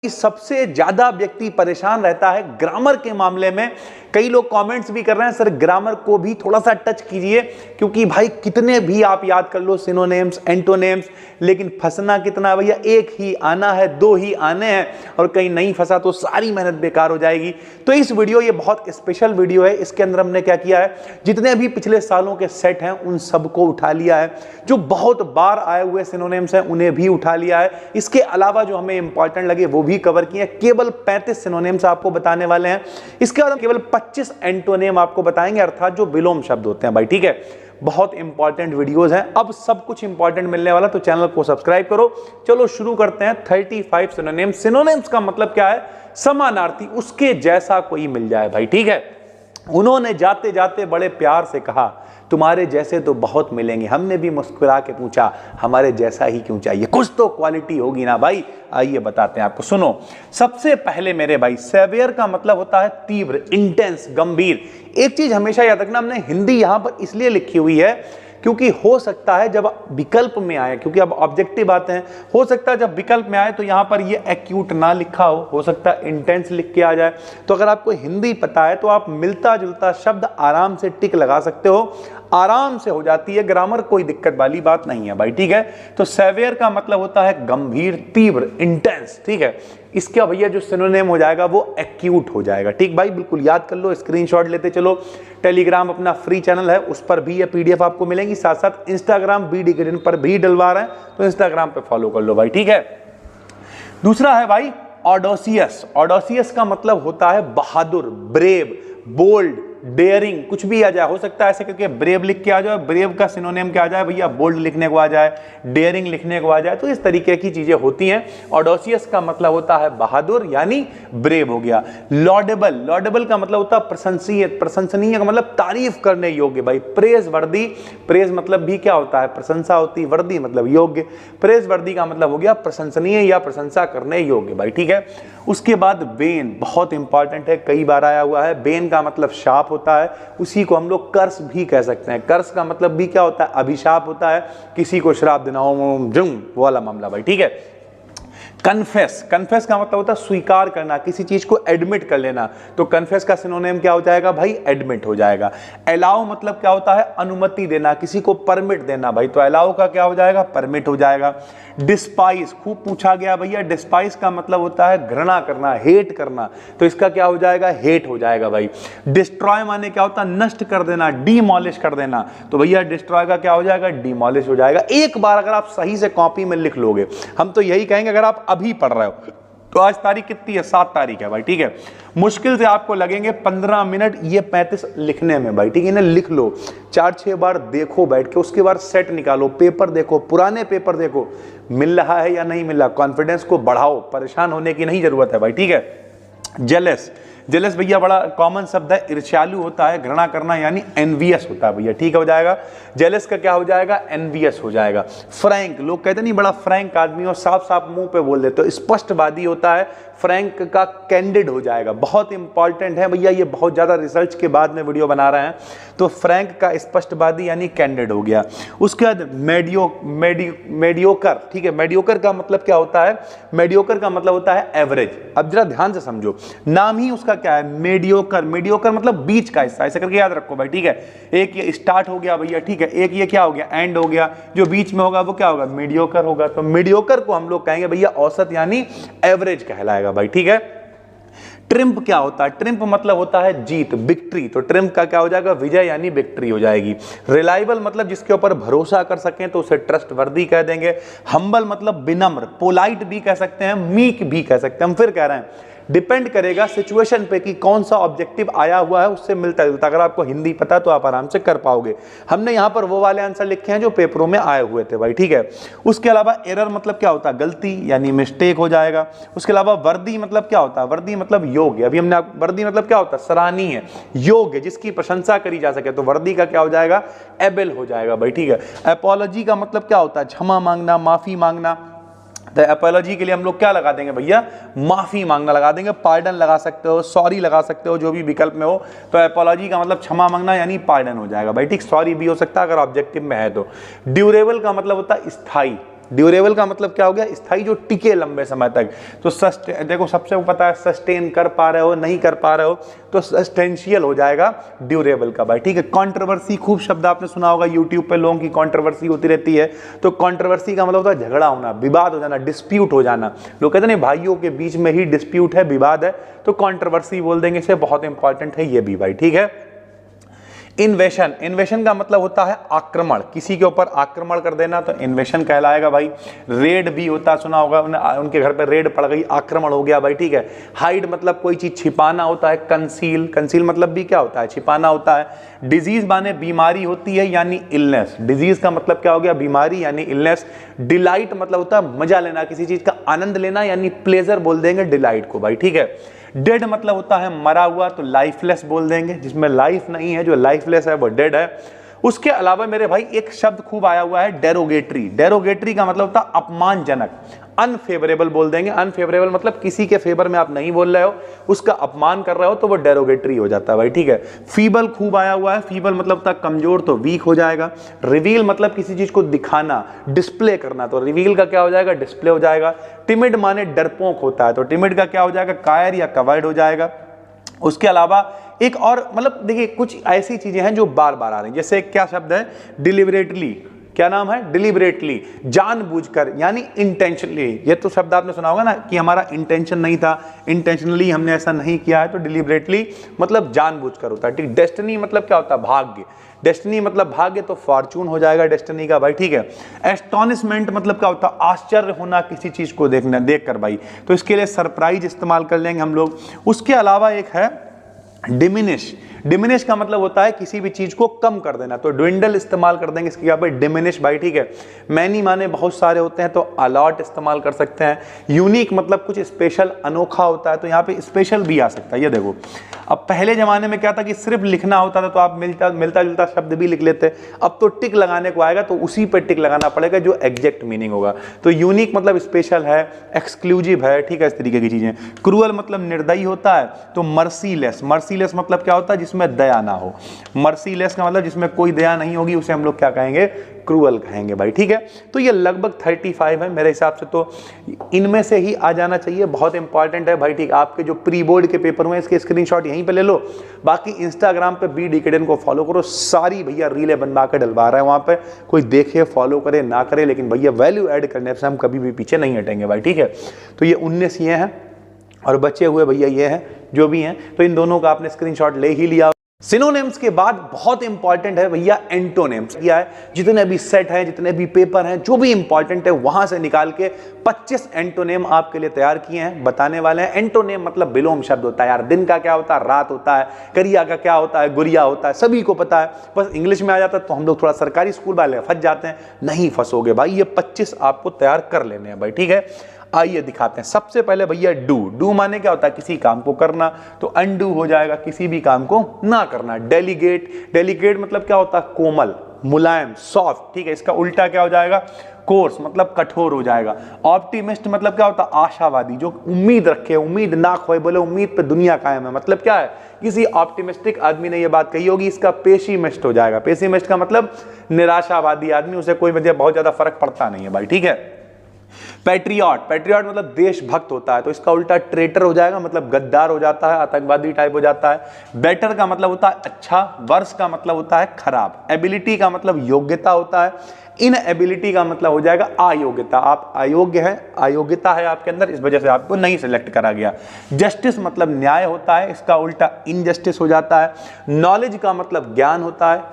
सबसे ज्यादा व्यक्ति परेशान रहता है ग्रामर के मामले में। कई लोग कमेंट्स भी कर रहे हैं सर ग्रामर को भी थोड़ा सा टच कीजिए, क्योंकि भाई कितने भी आप याद कर लो सिनोनिम्स एंटोनिम्स, लेकिन फंसना कितना भैया, एक ही आना है, दो ही आने हैं, और कहीं नहीं फंसा तो सारी मेहनत बेकार हो जाएगी। तो इस वीडियो, ये बहुत स्पेशल वीडियो है। इसके अंदर हमने क्या किया है, जितने भी पिछले सालों के सेट हैं उन सबको उठा लिया है, जो बहुत बार आए हुए सिनोनिम्स हैं उन्हें भी उठा लिया है। इसके अलावा जो हमें इंपॉर्टेंट लगे वो भी कवर किए। केवल 35 सिनोनिम्स आपको बताने वाले हैं। इसके बाद हम केवल 25 एंटोनिम आपको बताएंगे, अर्थात जो विलोम शब्द होते हैं भाई, ठीक है। बहुत इंपॉर्टेंट वीडियोस हैं, अब सब कुछ इंपॉर्टेंट मिलने वाला, तो चैनल को सब्सक्राइब करो। चलो शुरू करते हैं। 35 सिनोनिम्स। सिनोनिम्स का मतलब क्या है, समानार्थी, उसके जैसा कोई मिल जाए भाई, ठीक है। उन्होंने जाते जाते बड़े प्यार से कहा, तुम्हारे जैसे तो बहुत मिलेंगे। हमने भी मुस्कुरा के पूछा, हमारे जैसा ही क्यों चाहिए, कुछ तो क्वालिटी होगी ना भाई। आइए बताते हैं आपको, सुनो। सबसे पहले मेरे भाई, सेवियर का मतलब होता है तीव्र, इंटेंस, गंभीर। एक चीज हमेशा याद रखना, हमने हिंदी यहां पर इसलिए लिखी हुई है क्योंकि हो सकता है जब विकल्प में आए, क्योंकि अब ऑब्जेक्टिव बातें हैं, हो सकता है जब विकल्प में आए तो यहां पर ये एक्यूट ना लिखा हो सकता है इंटेंस लिख के आ जाए। तो अगर आपको हिंदी पता है तो आप मिलता जुलता शब्द आराम से टिक लगा सकते हो, आराम से हो जाती है ग्रामर, कोई दिक्कत वाली बात नहीं है भाई, ठीक है। तो सेवियर का मतलब होता है गंभीर, तीव्र, इंटेंस, ठीक है। इसका भैया जो सिनोनिम हो जाएगा वो एक्यूट हो जाएगा, ठीक भाई, बिल्कुल याद कर लो, स्क्रीनशॉट लेते चलो। टेलीग्राम अपना फ्री चैनल है, उस पर भी ये पीडीएफ आपको मिलेंगी, साथ साथ इंस्टाग्राम बीडी किचन पर भी डलवा रहे हैं, तो इंस्टाग्राम पे फॉलो कर लो भाई, ठीक है। दूसरा है भाई ऑडोसियस। ऑडोसियस का मतलब होता है बहादुर, ब्रेव, बोल्ड, डेयरिंग, कुछ भी आ जाए। हो सकता है ऐसे करके ब्रेव लिख के आ जाए, ब्रेव का सिनोनिम क्या आ जाए भैया, बोल्ड लिखने को आ जाए, डेयरिंग लिखने को आ जाए, तो इस तरीके की चीजें होती हैं। ऑडोसियस का मतलब होता है बहादुर, यानी ब्रेव हो गया। लॉडेबल, लॉडेबल का मतलब होता है प्रशंसीय, प्रशंसनीय का मतलब तारीफ करने योग्य भाई। प्रेज वर्दी, प्रेज मतलब भी क्या होता है, प्रशंसा होती, वर्दी मतलब योग्य। प्रेज वर्दी का मतलब हो गया प्रशंसनीय या प्रशंसा करने योग्य भाई, ठीक है। उसके बाद बेन, बहुत इंपॉर्टेंट है, कई बार आया हुआ है। बेन का मतलब शाप होता है, उसी को हम लोग कर्स भी कह सकते हैं। कर्स का मतलब भी क्या होता है, अभिशाप होता है, किसी को श्राप देना, वो वाला मामला भाई, ठीक है। कन्फेस, कन्फेस का मतलब होता है स्वीकार करना, किसी चीज को एडमिट कर लेना, तो कन्फेस का सिनोनिम क्या हो जाएगा भाई, एडमिट हो जाएगा। अलाउ मतलब क्या होता है, अनुमति देना, किसी को परमिट देना भाई, तो अलाउ का क्या हो जाएगा, परमिट हो जाएगा। डिस्पाइस, खूब पूछा गया भैया, डिस्पाइस का मतलब होता है घृणा करना, हेट करना, तो इसका क्या हो जाएगा, हेट हो जाएगा भाई। डिस्ट्रॉय माने क्या होता है, नष्ट कर देना, डिमोलिश कर देना, तो भैया डिस्ट्रॉय का क्या हो जाएगा, डिमोलिश हो जाएगा। एक बार अगर आप सही से कॉपी में लिख लोगे, हम तो यही कहेंगे अगर आप अभी पढ़ रहे हो, तो आज तारीख कितनी है, 7 तारीख है भाई, ठीक है। मुश्किल से आपको लगेंगे 15 मिनट ये 35 लिखने में भाई, ठीक है। इन्हें लिख लो, 4-6 बार देखो बैठ के, उसके बाद सेट निकालो, पेपर देखो, पुराने पेपर देखो, मिल रहा है या नहीं मिल रहा, कॉन्फिडेंस को बढ़ाओ, परेशान होने की नहीं जरूरत है भाई, ठीक है। जेलस, जेलस भैया बड़ा कॉमन शब्द है, ईर्ष्यालु होता है, घृणा करना, यानी एनवियस होता है भैया, ठीक हो जाएगा। जेलस का क्या हो जाएगा, एनवियस हो जाएगा। फ्रैंक, लोग कहते नहीं बड़ा फ्रैंक आदमी हो, साफ साफ मुंह पे बोल देते हो, स्पष्टवादी होता है। फ्रैंक का कैंडिड हो जाएगा, बहुत इंपॉर्टेंट है भैया, ये बहुत ज्यादा रिसर्च के बाद में वीडियो बना रहे हैं, तो फ्रैंक का स्पष्टवादी यानी कैंडिड हो गया। उसके बाद मेडियोकर, ठीक है। मेडियोकर का मतलब क्या होता है, मेडियोकर का मतलब होता है एवरेज। अब जरा ध्यान से समझो, नाम ही उसका क्या है, मेडियोकर। मेडियोकर मतलब बीच का हिस्सा, ऐसे करके याद रखो भाई, ठीक है। एक ये स्टार्ट हो गया भैया, ठीक है, एक ये क्या हो गया, एंड हो गया, जो बीच में होगा वो क्या होगा, मीडियोकर होगा। तो मीडियोकर को हम लोग कहेंगे भैया औसत यानी एवरेज कहलाएगा भाई, ठीक है। ट्रिम्प क्या होता है, ट्रिम्प मतलब होता है जीत, विक्ट्री, तो ट्रिम्प का क्या हो जाएगा, विजय यानी विक्ट्री हो जाएगी। रिलायबल मतलब जिसके ऊपर भरोसा कर सकें, तो उसे ट्रस्ट वर्दी कह देंगे। हम्बल मतलब विनम्र, पोलाइट भी कह सकते हैं, मीक भी कह सकते हैं। हम फिर कह रहे हैं, डिपेंड करेगा सिचुएशन पे कि कौन सा ऑब्जेक्टिव आया हुआ है, उससे मिलता जुलता। अगर आपको हिंदी पता तो आप आराम से कर पाओगे। हमने यहाँ पर वो वाले आंसर लिखे हैं जो पेपरों में आए हुए थे भाई, ठीक है। उसके अलावा एरर मतलब क्या होता है, गलती यानी मिस्टेक हो जाएगा। उसके अलावा वर्दी मतलब क्या होता है, वर्दी मतलब योग्य। अभी हमने वर्दी मतलब क्या होता है, सराहनीय, योग्य, जिसकी प्रशंसा करी जा सके, तो वर्दी का क्या हो जाएगा, एबल हो जाएगा भाई, ठीक है। एपोलॉजी का मतलब क्या होता है, क्षमा मांगना, माफी मांगना, तो एपोलॉजी के लिए हम लोग क्या लगा देंगे भैया, माफी मांगना लगा देंगे। पार्डन लगा सकते हो, सॉरी लगा सकते हो, जो भी विकल्प में हो। तो एपोलॉजी का मतलब क्षमा मांगना यानी पार्डन हो जाएगा भाई, ठीक। सॉरी भी हो सकता है अगर ऑब्जेक्टिव में है तो। ड्यूरेबल का मतलब होता है स्थायी, ड्यूरेबल का मतलब क्या हो गया, स्थायी, जो टिके लंबे समय तक। तो देखो सबसे पता है सस्टेन कर पा रहे हो, नहीं कर पा रहे हो, तो सस्टेंशियल हो जाएगा ड्यूरेबल का भाई, ठीक है। कंट्रोवर्सी, खूब शब्द आपने सुना होगा यूट्यूब पे, लोगों की कंट्रोवर्सी होती रहती है। तो कंट्रोवर्सी का मतलब होता है झगड़ा होना, विवाद हो जाना, डिस्प्यूट हो जाना। लोग कहते हैं भाइयों के बीच में ही डिस्प्यूट है, विवाद है, तो कंट्रोवर्सी बोल देंगे, इसे बहुत इंपॉर्टेंट है ये भी भाई, ठीक है। इन्वेशन, इन्वेशन का मतलब होता है आक्रमण, किसी के ऊपर आक्रमण कर देना, तो इन्वेशन कहलाएगा भाई। रेड भी होता, सुना होगा, उनके घर पे रेड पड़ गई, आक्रमण हो गया भाई, ठीक है। हाइड मतलब कोई चीज छिपाना होता है। कंसील, कंसील मतलब भी क्या होता है, छिपाना होता है। डिजीज माने बीमारी होती है यानी इलनेस, डिजीज का मतलब क्या हो गया, बीमारी यानी इलनेस। डिलाइट मतलब होता है मजा लेना, किसी चीज का आनंद लेना, यानी प्लेजर बोल देंगे डिलाइट को भाई, ठीक है। डेड मतलब होता है मरा हुआ, तो लाइफलेस बोल देंगे, जिसमें लाइफ नहीं है, जो लाइफलेस है वो डेड है। उसके अलावा मेरे भाई एक शब्द खूब आया हुआ है डेरोगेटरी, डेरोगेटरी का मतलब होता है अपमानजनक। अनफेवरेबल बोल देंगे, अनफेवरेबल मतलब किसी के फेवर में आप नहीं बोल रहे हो, उसका अपमान कर रहे हो, तो वो डेरोगेटरी हो जाता है भाई, ठीक है। फीबल खूब आया हुआ है, फीबल मतलब होता है कमजोर, तो वीक हो जाएगा। रिवील मतलब किसी चीज को दिखाना, डिस्प्ले करना, तो रिवील का क्या हो जाएगा, डिस्प्ले हो जाएगा। टिमिड माने डरपोक होता है, तो टिमिड का क्या हो जाएगा, कायर या कवर्ड हो जाएगा। उसके अलावा एक और मतलब देखिए कुछ ऐसी चीजें हैं जो बार बार आ रही हैं, जैसे क्या शब्द है, डिलिबरेटली, क्या नाम है, डिलिबरेटली, जानबूझकर यानी इंटेंशनली। ये तो शब्द आपने सुना होगा ना कि हमारा इंटेंशन नहीं था, इंटेंशनली हमने ऐसा नहीं किया है, तो डिलिबरेटली मतलब जानबूझकर होता है, ठीक। डेस्टिनी मतलब क्या होता है, भाग्य, डेस्टिनी मतलब भाग्य, तो फॉर्चून हो जाएगा डेस्टिनी का भाई, ठीक है। एस्टोनिशमेंट मतलब क्या होता है, आश्चर्य होना किसी चीज को देखना, देखकर भाई, तो इसके लिए सरप्राइज इस्तेमाल कर लेंगे हम लोग। उसके अलावा एक है डिमिनिश, डिमिनिश का मतलब होता है किसी भी चीज को कम कर देना, तो ड्विंडल इस्तेमाल कर देंगे इसकी यहाँ पे, डिमिनिश भाई, ठीक है। मैनी माने बहुत सारे होते हैं, तो अलॉट इस्तेमाल कर सकते हैं। यूनिक मतलब कुछ स्पेशल, अनोखा होता है, तो यहाँ पे स्पेशल भी आ सकता है। ये देखो, अब पहले जमाने में क्या था कि सिर्फ लिखना होता था, तो आप मिलता जुलता शब्द भी लिख लेते, अब तो टिक लगाने को आएगा, तो उसी पे टिक लगाना पड़ेगा जो एग्जैक्ट मीनिंग होगा। तो यूनिक मतलब स्पेशल है, एक्सक्लूसिव है, ठीक है, इस तरीके की चीजें। क्रूअल मतलब निर्दयी होता है, तो मर्सीलेस, मर्सीलेस मतलब क्या होता है, जिसमें दया ना हो। मर्सीलेस का मतलब जिसमें कोई दया नहीं होगी, उसे हम लोग क्या कहेंगे, क्रूअल कहेंगे भाई, ठीक है। तो ये लगभग 35 है मेरे हिसाब से, तो इनमें से ही आ जाना चाहिए, बहुत इंपॉर्टेंट है भाई, ठीक। आपके जो प्री बोर्ड के पेपर हुए इसके स्क्रीनशॉट यहीं पे ले लो, बाकी इंस्टाग्राम पे बी डिकेडन को फॉलो करो, सारी भैया रीलें बनवा के डलवा रहे हैं वहां पे, कोई देखे फॉलो करे ना करे, लेकिन भैया वैल्यू ऐड करने से हम कभी भी पीछे नहीं हटेंगे भाई, ठीक है। तो ये 19 ये हैं और बचे हुए भैया ये हैं जो भी हैं, तो इन दोनों का आपने स्क्रीनशॉट ले ही लिया। सिनोनिम्स के बाद बहुत इंपॉर्टेंट है भैया एंटोनिम्स, क्या है, जितने भी सेट हैं, जितने भी पेपर हैं, जो भी इंपॉर्टेंट है वहां से निकाल के 25 एंटोनिम आपके लिए तैयार किए हैं, बताने वाले हैं। एंटोनिम मतलब विलोम शब्द होता है यार, दिन का क्या होता है, रात होता है, करिया का क्या होता है, गुरिया होता है, सभी को पता है, बस इंग्लिश में आ जाता है तो हम लोग थोड़ा सरकारी स्कूल वाले फंस जाते हैं, नहीं फंसोगे भाई, ये 25 आपको तैयार कर लेने हैं भाई, ठीक है। आइए दिखाते हैं। सबसे पहले भैया डू, डू माने क्या होता है, किसी काम को करना, तो अनडू हो जाएगा किसी भी काम को ना करना। डेलीगेट, डेलीगेट मतलब क्या होता है, कोमल, मुलायम, सॉफ्ट, ठीक है, इसका उल्टा क्या हो जाएगा, कोर्स मतलब कठोर हो जाएगा। ऑप्टिमिस्ट मतलब क्या होता है, आशावादी, जो उम्मीद रखे, उम्मीद ना खोए, बोले उम्मीद पे दुनिया कायम है, मतलब क्या है, किसी ऑप्टिमिस्टिक आदमी ने ये बात कही होगी, इसका पेसिमिस्ट हो जाएगा। पेसिमिस्ट का मतलब निराशावादी आदमी, उसे कोई बहुत ज्यादा फर्क पड़ता नहीं है भाई, ठीक है। पैट्रियट, पैट्रियट मतलब देशभक्त होता है, तो इसका उल्टा ट्रेटर हो जाएगा, मतलब गद्दार हो जाता है, आतंकवादी टाइप हो जाता है। बेटर का मतलब होता है अच्छा, वर्स का मतलब होता है खराब। एबिलिटी का मतलब योग्यता होता है, इन एबिलिटी का मतलब हो जाएगा अयोग्यता, आप अयोग्य हैं, अयोग्यता है आपके अंदर, इस वजह से आपको नहीं सिलेक्ट करा गया। जस्टिस मतलब न्याय होता है, इसका उल्टा इनजस्टिस हो जाता है। नॉलेज का मतलब ज्ञान होता है,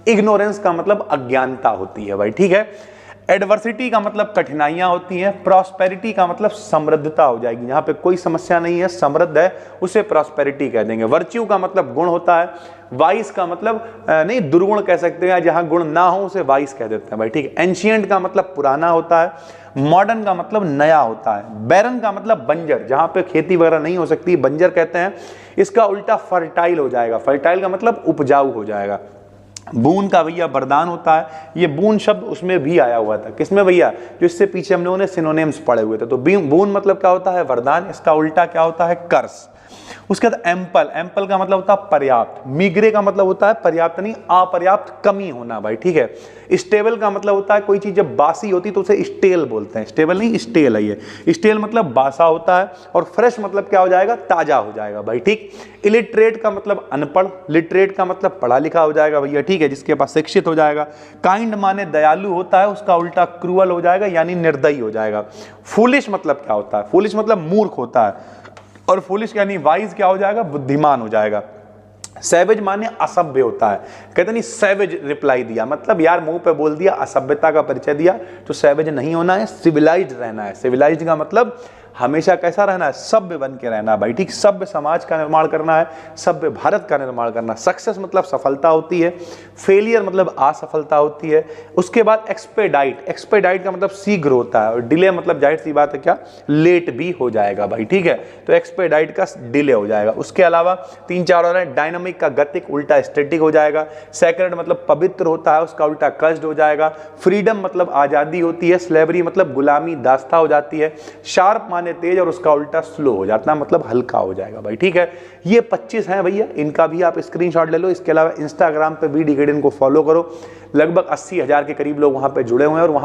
इग्नोरेंस का मतलब अज्ञानता होती है भाई, ठीक है। एडवर्सिटी का मतलब कठिनाइयां होती हैं। प्रॉस्पेरिटी का मतलब समृद्धता हो जाएगी, जहां पे कोई समस्या नहीं है, समृद्ध है, उसे प्रॉस्पेरिटी कह देंगे। वर्च्यू का मतलब गुण होता है। वाइस का मतलब नहीं, दुर्गुण कह सकते हैं, जहां गुण ना हो उसे वाइस कह देते हैं भाई, ठीक है। एंशिएंट का मतलब पुराना होता है। मॉडर्न का मतलब नया होता है। बैरन का मतलब बंजर, जहां पे खेती वगैरह नहीं हो सकती, बंजर कहते हैं। इसका उल्टा फर्टाइल हो जाएगा, फर्टाइल का मतलब उपजाऊ हो जाएगा। बून का भैया वरदान होता है, ये बून शब्द उसमें भी आया हुआ था, किसमें भैया, जो इससे पीछे हम लोगों ने सिनोनिम्स पढ़े हुए थे। तो बून मतलब क्या होता है, वरदान, इसका उल्टा क्या होता है, कर्स। उसके बाद एम्पल, एम्पल का मतलब होता है पर्याप्त, मीग्रे का मतलब होता है पर्याप्त नहीं, अपर्याप्त, कमी होना भाई, ठीक है। स्टेबल का मतलब होता है कोई चीज जब बासी होती तो उसे स्टेल बोलते हैं, स्टेबल नहीं स्टेल है ये, स्टेल मतलब बासा होता है, और फ्रेश मतलब क्या हो जाएगा, ताजा हो जाएगा भाई, ठीक। इलिटरेट का मतलब अनपढ़, लिटरेट का मतलब पढ़ा लिखा हो जाएगा भैया, ठीक है, जिसके पास शिक्षित हो जाएगा। काइंड माने दयालु होता है, उसका उल्टा क्रूअल हो जाएगा यानी निर्दयी हो जाएगा। फूलिश मतलब क्या होता है, फूलिश मतलब मूर्ख होता है, और फूलिश यानी वाइज क्या हो जाएगा, बुद्धिमान हो जाएगा। सैवेज माने असभ्य होता है, कहते नहीं सैवेज रिप्लाई दिया, मतलब यार मुंह पे बोल दिया, असभ्यता का परिचय दिया, तो सैवेज नहीं होना है, सिविलाइज्ड रहना है। सिविलाइज्ड का मतलब हमेशा कैसा रहना है, सभ्य बन के रहना है भाई, ठीक। सभ्य समाज का निर्माण करना है, सभ्य भारत का निर्माण करना। सक्सेस मतलब सफलता होती है, फेलियर मतलब असफलता होती है। उसके बाद एक्सपेडाइट, एक्सपेडाइट का मतलब शीघ्र होता है, और डिले मतलब जाहिर सी बात है क्या, लेट भी हो जाएगा भाई, ठीक है, तो एक्सपेडाइट का डिले हो जाएगा। उसके अलावा 3-4 और है, डायनामिक का गतिक, उल्टा स्टैटिक हो जाएगा। सेक्रेड मतलब पवित्र होता है, उसका उल्टा कस्ड हो जाएगा। फ्रीडम मतलब आजादी होती है, स्लेवरी मतलब गुलामी, दास्ता हो जाती है। शार्प माने तेज, और उसका उल्टा स्लो हो जाता है, मतलब हल्का हो जाएगा भाई, ठीक है। ये 25 हैं भैया, इनका भी आप स्क्रीनशॉट ले लो। इसके अलावा इंस्टाग्राम पे BD Academy को फॉलो करो, लगभग 80,000 के करीब लोग वहां पे जुड़े हुए हैं, और वहां